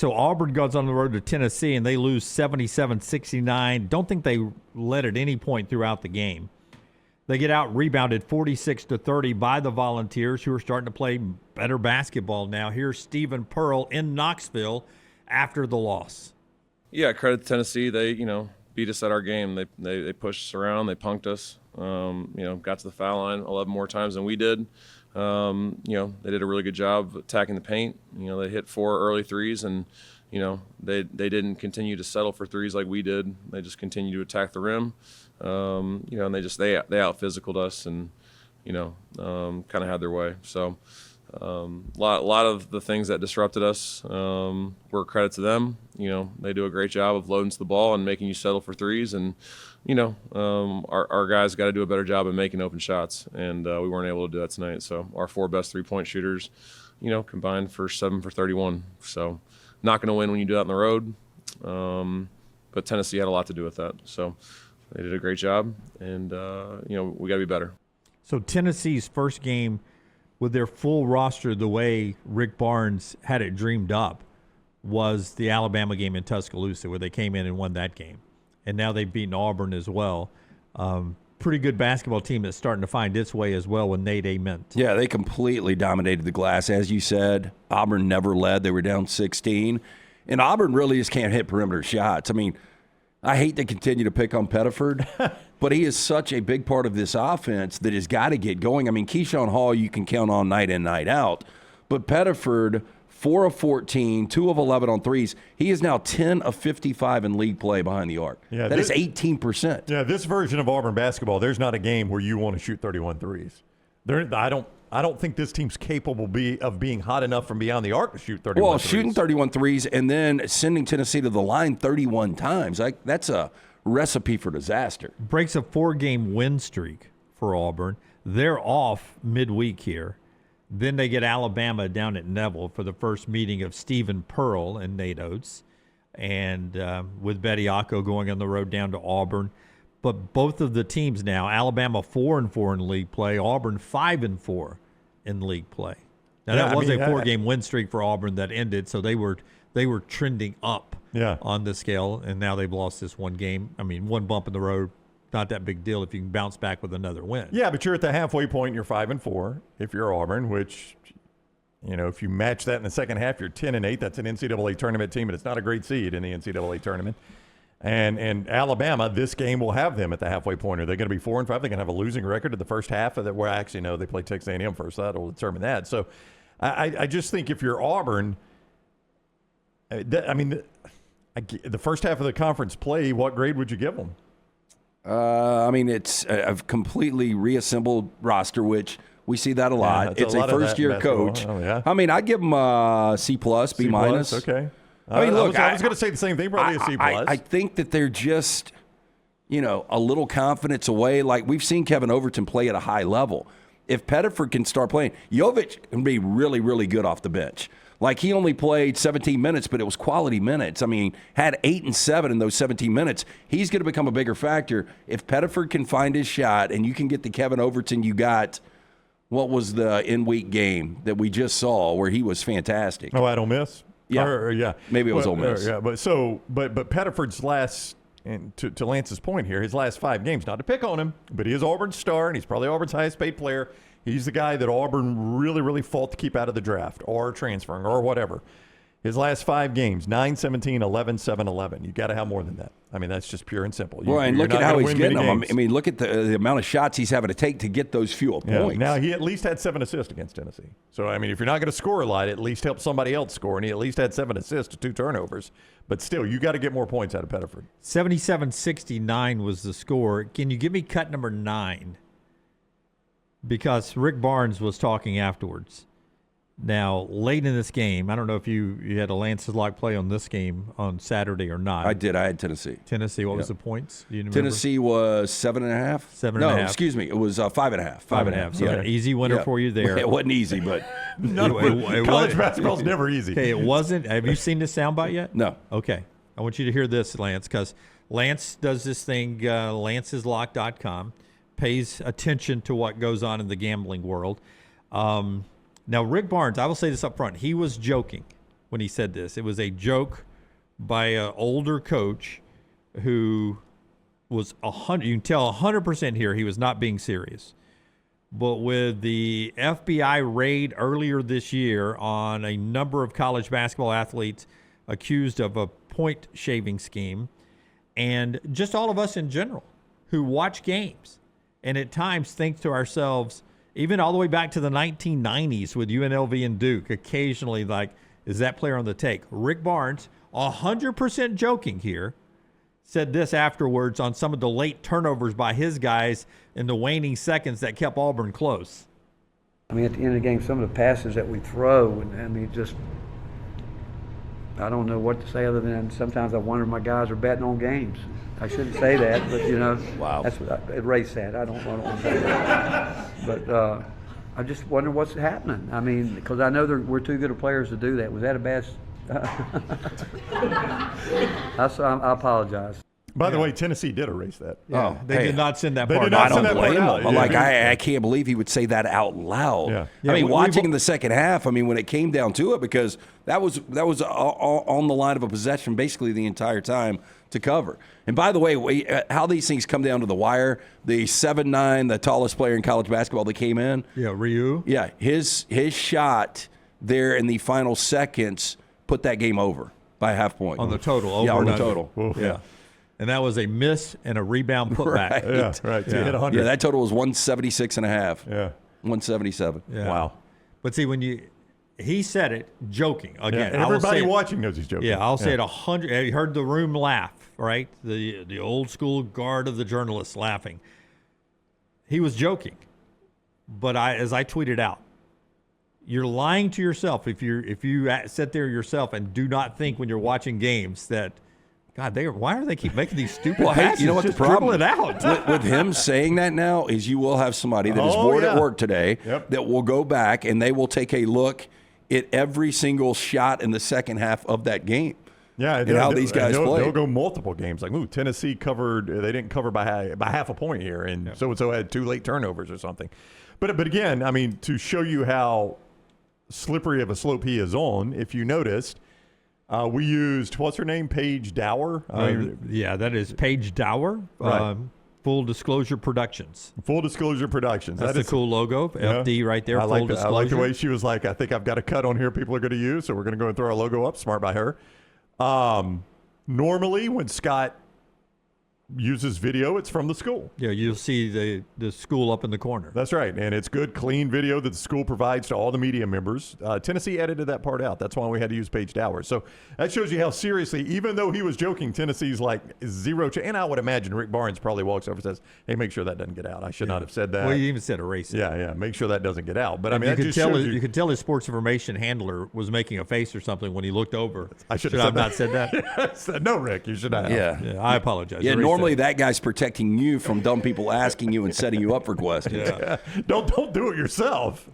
so Auburn goes on the road to Tennessee, and they lose 77-69. Don't think they led at any point throughout the game. They get out rebounded 46-30 by the Volunteers, who are starting to play better basketball now. Here's Stephen Pearl in Knoxville after the loss. Yeah, credit to Tennessee. They, beat us at our game. They pushed us around. They punked us. Got to the foul line 11 more times than we did. They did a really good job attacking the paint. They hit 4 early threes, and they didn't continue to settle for threes like we did. They just continued to attack the rim. And they out physicaled us, and kind of had their way. So a lot of the things that disrupted us were credit to them. They do a great job of loading to the ball and making you settle for threes, and our guys got to do a better job of making open shots, and we weren't able to do that tonight. So our 4 best 3-point shooters, combined for 7 for 31. So not going to win when you do that on the road, but Tennessee had a lot to do with that. So they did a great job, and we got to be better. So Tennessee's first game with their full roster, the way Rick Barnes had it dreamed up, was the Alabama game in Tuscaloosa, where they came in and won that game. And now they've beaten Auburn as well. Pretty good basketball team that's starting to find its way as well with Nate Ament. Yeah, they completely dominated the glass. As you said, Auburn never led. They were down 16. And Auburn really just can't hit perimeter shots. I mean, I hate to continue to pick on Pettiford, but he is such a big part of this offense that has got to get going. I mean, Keyshawn Hall you can count on night in, night out. But Pettiford, 4 of 14, 2 of 11 on threes. He is now 10 of 55 in league play behind the arc. Yeah, that is 18%. Yeah, this version of Auburn basketball, there's not a game where you want to shoot 31 threes. I don't think this team's capable of being hot enough from beyond the arc to shoot 31 Well, threes. Shooting 31 threes and then sending Tennessee to the line 31 times, that's a recipe for disaster. Breaks a 4-game win streak for Auburn. They're off midweek here. Then they get Alabama down at Neville for the first meeting of Stephen Pearl and Nate Oates, and with Bediako going on the road down to Auburn. But both of the teams now, Alabama 4-4 in league play, Auburn 5-4 in league play. Now that was a 4-game win streak for Auburn that ended, so they were trending up on the scale, and now they've lost this one game. I mean, one bump in the road, not that big deal if you can bounce back with another win. Yeah, but you're at the halfway point. You're 5-4 if you're Auburn, which, if you match that in the second half, you're 10-8. That's an NCAA tournament team, and it's not a great seed in the NCAA tournament. And Alabama, this game will have them at the halfway point. Are they going to be 4-5? They're going to have a losing record in the first half of that. Well, actually, no, they play Texas A&M first. So that'll determine that. So I just think if you're Auburn, the first half of the conference play, what grade would you give them? It's a completely reassembled roster, which we see that a lot. Yeah, it's a first-year coach. Oh, yeah. I'd give them a C+, B-. Okay. I was going to say the same thing, probably a C+. I think that they're just, a little confidence away. Like, we've seen Kevin Overton play at a high level. If Pettiford can start playing, Yoic can be really, really good off the bench. Like, he only played 17 minutes, but it was quality minutes. I mean, had 8 and 7 in those 17 minutes. He's going to become a bigger factor. If Pettiford can find his shot and you can get the Kevin Overton you got, what was the in-week game that we just saw where he was fantastic? Oh, I don't miss? Yeah. Yeah. Maybe it was Ole Miss. Yeah, but Pettiford's last, and to Lance's point here, his last 5 games, not to pick on him, but he is Auburn's star, and he's probably Auburn's highest paid player. He's the guy that Auburn really, really fought to keep out of the draft or transferring or whatever. His last 5 games, 9-17, 11-7, 11. You got to have more than that. I mean, that's just pure and simple. Well, and look at how he's getting them. I mean, look at the amount of shots he's having to take to get those few points. Now, he at least had 7 assists against Tennessee. So, I mean, if you're not going to score a lot, at least help somebody else score. And he at least had 7 assists to 2 turnovers. But still, you got to get more points out of Pettiford. 77-69 was the score. Can you give me cut number 9? Because Rick Barnes was talking afterwards. Now, late in this game, I don't know if you had a Lance's Lock play on this game on Saturday or not. I did. I had Tennessee. Tennessee, what was the points? Do you remember? Tennessee was 7.5. 7.5. No, excuse me. It was 5.5. 5.5. So an easy winner for you there. It wasn't easy, but college basketball's never easy. Okay, it wasn't. Have you seen this soundbite yet? No. Okay. I want you to hear this, Lance, because Lance does this thing, lanceslock.com, pays attention to what goes on in the gambling world. Now, Rick Barnes, I will say this up front, he was joking when he said this. It was a joke by an older coach who was 100. You can tell 100% here he was not being serious. But with the FBI raid earlier this year on a number of college basketball athletes accused of a point shaving scheme, and just all of us in general who watch games and at times think to ourselves, even all the way back to the 1990s with UNLV and Duke, occasionally like, is that player on the take? Rick Barnes, 100% joking here, said this afterwards on some of the late turnovers by his guys in the waning seconds that kept Auburn close. I mean, at the end of the game, some of the passes that we throw, and I mean, just, I don't know what to say other than sometimes I wonder if my guys are betting on games. I shouldn't say that, but, you know, Wow. That's what erase that. I don't want to say that. But I just wonder what's happening. I mean, because I know we're too good of players to do that. Was that a bad I apologize. By the way, Tennessee did erase that. Oh, They did not send that They part did out. not I send don't that part blame out. him. I'm Yeah. like, I can't believe he would say that out loud. Yeah. Yeah, I mean, we've- watching in the second half, I mean, when it came down to it, because that was on the line of a possession basically the entire time to cover. And by the way, how these things come down to the wire, the 7'9", the tallest player in college basketball that came in. Yeah, Ryu. Yeah, his shot there in the final seconds put that game over by a half point. On the total, Yeah, over on the and under. total. Oof. Yeah. And that was a miss and a rebound putback. Right. Yeah, right. So you hit 100. Yeah, that total was 176 and a half. Yeah. 177. Yeah. Wow. But see, he said it joking. Yeah, Again, I will everybody say it- watching knows he's joking. Yeah, I'll say it 100. You heard the room laugh, right? The old school guard of the journalists laughing. He was joking, but as I tweeted out, you're lying to yourself if you sit there yourself and do not think when you're watching games that, God, why do they keep making these stupid Well, hey, passes? you know what the Just problem dribble it out. with him saying that now is you will have somebody that is Oh, bored yeah. at work today Yep. that will go back and they will take a look at every single shot in the second half of that game. Yeah, and how these guys they'll play. go multiple games. Like, ooh, Tennessee covered. They didn't cover by half a point here, and so had 2 late turnovers or something. But again, I mean, to show you how slippery of a slope he is on, if you noticed, we used what's her name, Paige Dower. Yeah, that is Paige Dower. Right. Full Disclosure Productions. Full Disclosure Productions. That's That the cool logo. FD right there. I Full like Disclosure. I like the way she was like, I think I've got a cut on here people are going to use, so we're going to go and throw our logo up. Smart by her. Normally, when Scott uses video, it's from the school. Yeah, you'll see the school up in the corner. That's right. And it's good, clean video that the school provides to all the media members. Tennessee edited that part out. That's why we had to use Paige Dower. So that shows you how seriously, even though he was joking, Tennessee's like zero. And I would imagine Rick Barnes probably walks over and says, hey, make sure that doesn't get out. I should not have said that. Well, you even said erase it. Yeah, make sure that doesn't get out. But I And mean, you that could just tell shows you could tell his sports information handler was making a face or something when he looked over. I should have have not said that. said, no, Rick, you should not have. Yeah. Yeah, I apologize. Yeah, Erase normally that. that guy's protecting you from dumb people asking you and setting you up for questions. Yeah. Don't do it yourself.